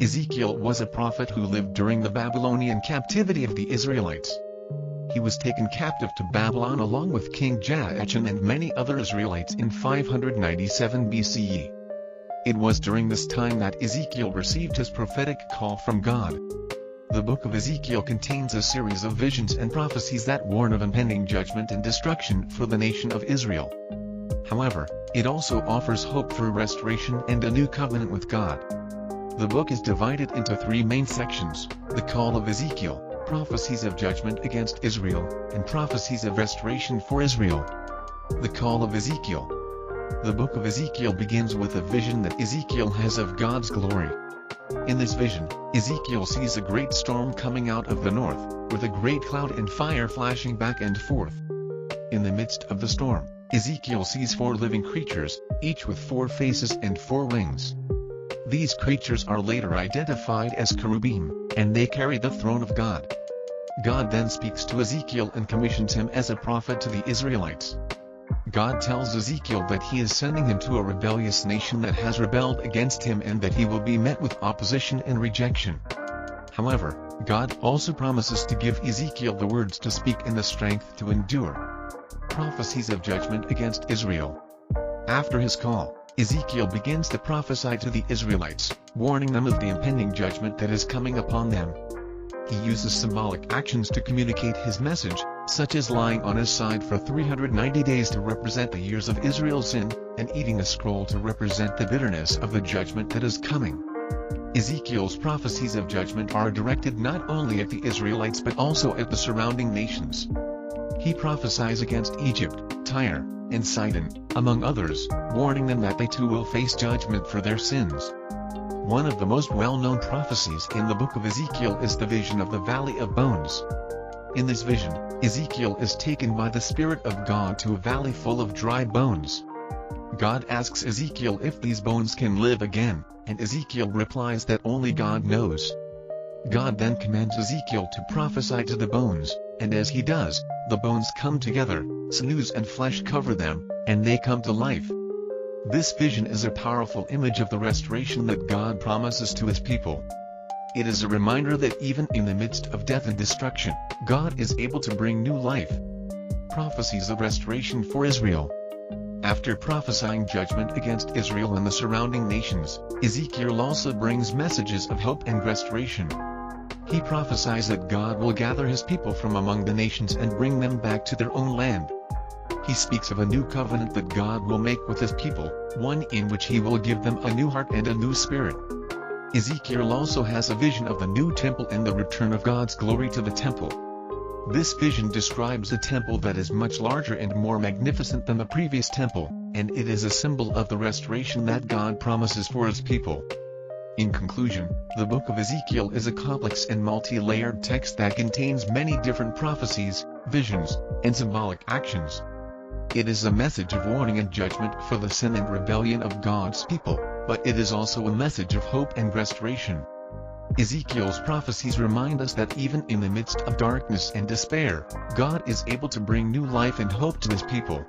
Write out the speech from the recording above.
Ezekiel was a prophet who lived during the Babylonian captivity of the Israelites. He was taken captive to Babylon along with King Joachim and many other Israelites in 597 BCE. It was during this time that Ezekiel received his prophetic call from God. The book of Ezekiel contains a series of visions and prophecies that warn of impending judgment and destruction for the nation of Israel. However, it also offers hope for restoration and a new covenant with God. The book is divided into three main sections: the call of Ezekiel, prophecies of judgment against Israel, and prophecies of restoration for Israel. The call of Ezekiel. The book of Ezekiel begins with a vision that Ezekiel has of God's glory. In this vision, Ezekiel sees a great storm coming out of the north, with a great cloud and fire flashing back and forth. In the midst of the storm, Ezekiel sees 4 living creatures, each with 4 faces and 4 wings. These creatures are later identified as cherubim, and they carry the throne of God. God then speaks to Ezekiel and commissions him as a prophet to the Israelites. God tells Ezekiel that he is sending him to a rebellious nation that has rebelled against him and that he will be met with opposition and rejection. However, God also promises to give Ezekiel the words to speak and the strength to endure. Prophecies of judgment against Israel. After his call, Ezekiel begins to prophesy to the Israelites, warning them of the impending judgment that is coming upon them. He uses symbolic actions to communicate his message, such as lying on his side for 390 days to represent the years of Israel's sin, and eating a scroll to represent the bitterness of the judgment that is coming. Ezekiel's prophecies of judgment are directed not only at the Israelites but also at the surrounding nations. He prophesies against Egypt, Tyre, and Sidon, among others, warning them that they too will face judgment for their sins. One of the most well-known prophecies in the book of Ezekiel is the vision of the Valley of Bones. In this vision, Ezekiel is taken by the Spirit of God to a valley full of dry bones. God asks Ezekiel if these bones can live again, and Ezekiel replies that only God knows. God then commands Ezekiel to prophesy to the bones, and as he does, the bones come together, sinews and flesh cover them, and they come to life. This vision is a powerful image of the restoration that God promises to his people. It is a reminder that even in the midst of death and destruction, God is able to bring new life. Prophecies of restoration for Israel. After prophesying judgment against Israel and the surrounding nations, Ezekiel also brings messages of hope and restoration. He prophesies that God will gather his people from among the nations and bring them back to their own land. He speaks of a new covenant that God will make with his people, one in which he will give them a new heart and a new spirit. Ezekiel also has a vision of the new temple and the return of God's glory to the temple. This vision describes a temple that is much larger and more magnificent than the previous temple, and it is a symbol of the restoration that God promises for his people. In conclusion, the book of Ezekiel is a complex and multi-layered text that contains many different prophecies, visions, and symbolic actions. It is a message of warning and judgment for the sin and rebellion of God's people, but it is also a message of hope and restoration. Ezekiel's prophecies remind us that even in the midst of darkness and despair, God is able to bring new life and hope to his people.